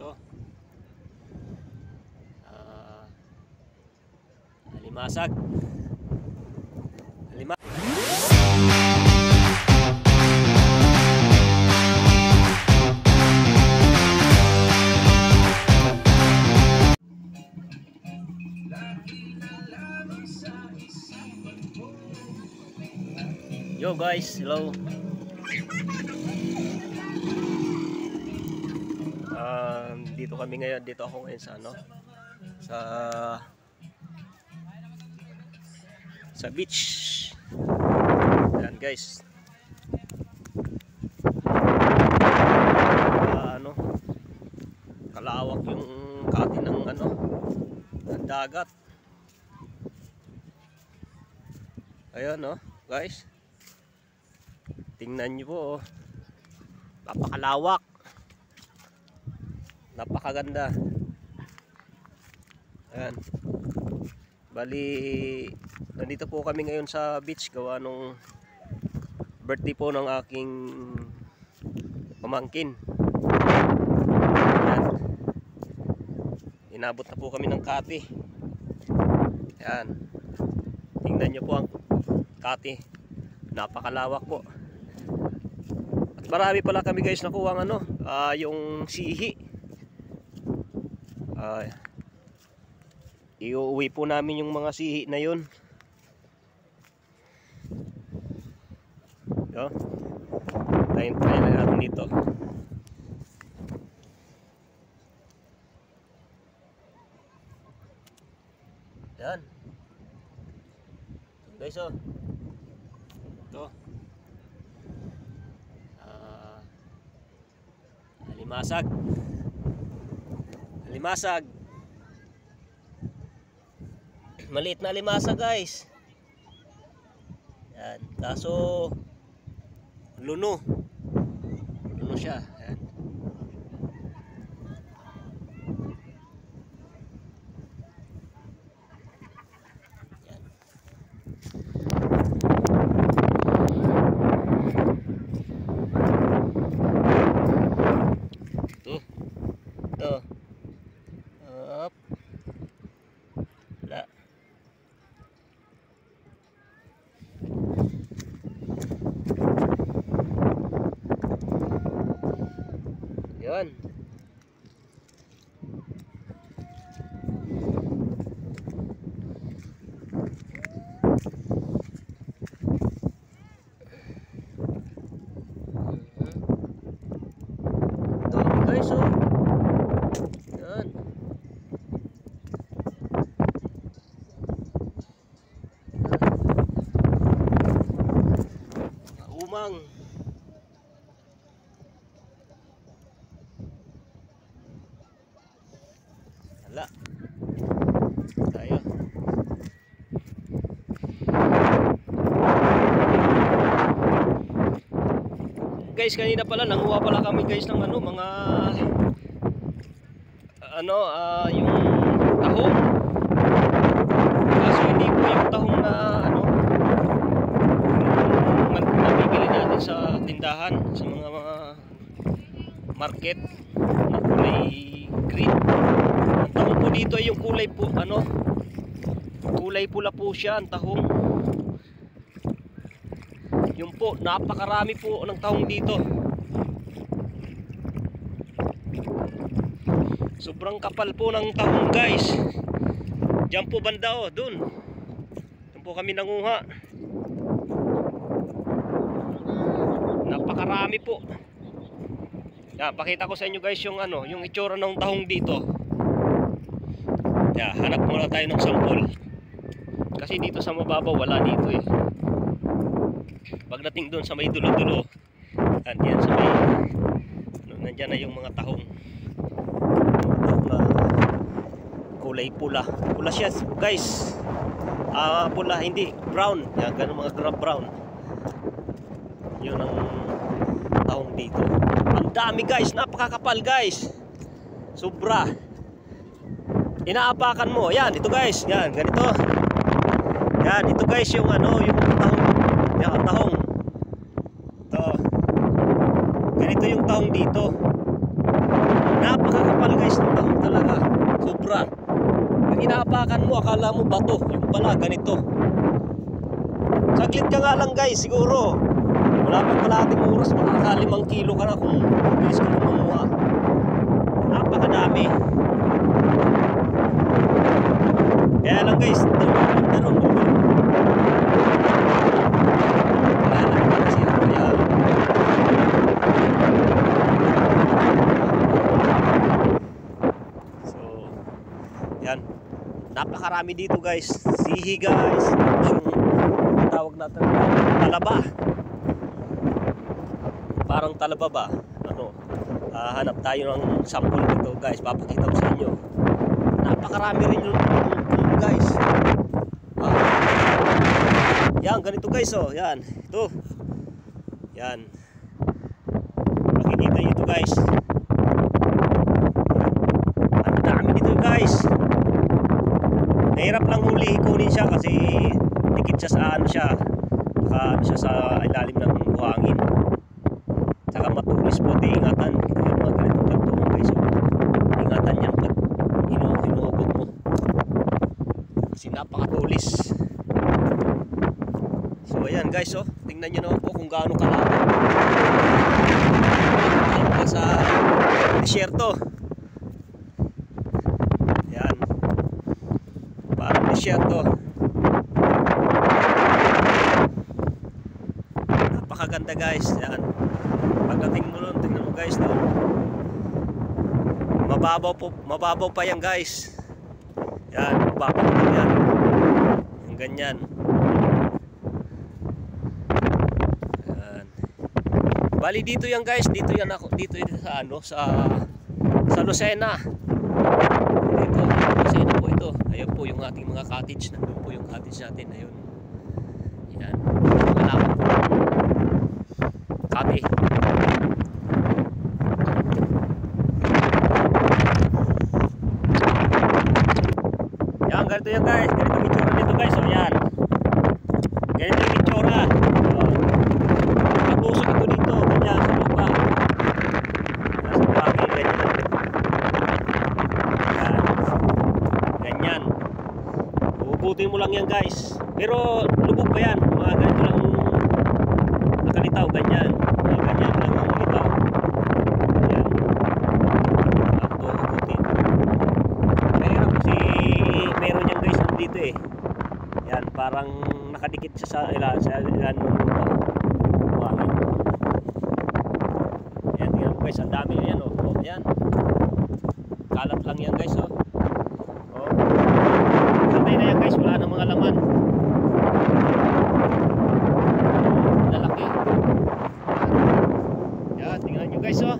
Ito. Alimasag. Yo guys, hello. Dito kami ngayon, dito ako ngayon sa ano, sa beach. Yan guys. Ano, kalawak yung kati ng ano, ng dagat. Ayun no, guys. Tingnan nyo po, oh. Napakalawak, napakaganda. Ayan. Bali, nandito po kami ngayon sa beach gawa nung birthday po ng aking pamangkin. Ayan. Inabot na po kami ng kati. Ayan. Tingnan nyo po ang kati, napakalawak po. Marami pala kami guys nakuha ng ano, yung sihi. Iuwi po namin yung mga sihi na yun. Yo. Tayo na natin dito. Yan. Guys, oh. Ito. Alimasag. Alimasag. Maliit na alimasag guys. Yan. Kaso luno. Luno siya. Yan. Yan. Ito. Up. Wala. Yan. Ito guys, oh. Yan. Umang. Hala. Tayo. Guys, kanina pala nanguha pala kami guys ng ano, mga ano, yung tahong. Kaso hindi po yung tahong na ano, nabibili natin sa tindahan, sa mga market na kulay green. Ang tahong po dito ay yung kulay po ano, kulay pula po siya ang tahong. Yun po, napakarami po ng tahong dito. Sobrang kapal po ng tahong guys. Diyan po banda, oh, dun. Diyan po kami nanguha. Napakarami po. Yan, pakita ko sa inyo guys yung ano, yung itsura ng tahong dito. Yan, hanap muna tayo ng sampol. Kasi dito sa mababaw wala dito eh. Pagdating doon sa may dulo-dulo, yan sa may nandiyan na yung mga tahong. Kulay pula. Pula siya guys. Pula, hindi brown. Yan, ganun mga brown. Yun ang tahong dito. Ang dami guys, napakakapal guys. Sobra. Inaapakan mo. Yan, ito guys. Yan, ganito. Yan, ito guys yung ano, yung tahong. Yan, tahong. Ito. Ganito yung tahong dito. Napakakapal hawakan mo, akala mo bato. Yung pala, ganito. Saglit ka nga lang guys, siguro. Wala pang kalahating oras, makaka 5 kilo ka na kung bilis ka lang mamuha. Napakadami. Kaya lang guys, tanong mo. Wala lang pa kasi kaya. So, yan. Napakarami dito guys. Sihi guys. Yung tawag natin talaba. Parang talaba ba? Ano? Hanap tayo ng sample dito guys. Papakita ko sa inyo. Napakarami rin yung guys. Yan, ganito guys oh. Yan. Ito. Yan. Makikita nyo ito guys. Ang dami dito guys. Nahirap lang huli kunin siya kasi dikit siya sa ano siya. Ano siya sa ilalim ng buhangin. Saka matulis po, di ingatan. Kita yung mga ganitong kantungan guys. Ingatan yan pag hinuhugot mo. Kasi napakatulis. So ayan guys oh. Tingnan nyo naman po kung gaano kalaki. Ito sa disyerto. Yan. Parang disyerto. Napakaganda guys. Yan. Pagdating mo nun, tingnan mo guys doon. Mababaw pa yan guys. Yan, mababaw pa yan. Yung ganyan. Yan. Bali dito yan guys, dito yan ako, dito sa ano, sa Lucena. Dito, Lucena po ito. Ayun po yung ating mga cottage. Nandun po yung cottage natin. Ayun. Yan. Malaman po. Cottage. Yan, ganito yan guys. Ganito yung itsura nito guys. O yan. Ganito yung itsura. Katusok ito dito. Ganyan sa lupa. Nasa pagi. Ganyan. Yan. Ganyan. Hugutin mo lang yan guys. Pero lubog pa yan. Mga ganito lang nakalitaw. Ganyan. Mga ganyan lang ang litaw. Yan. Ito hugutin. Mahirap kasi meron yan guys dito eh. Yan, parang nakadikit siya sa ilan ng lupa. Buhangin. Yan, tingnan mo guys, ang dami yan oh. Oh, yan. Kalat lang yan guys oh. Oh. Patay na yan guys, wala nang mga laman. Lalaki. Yan, tingnan nyo guys oh.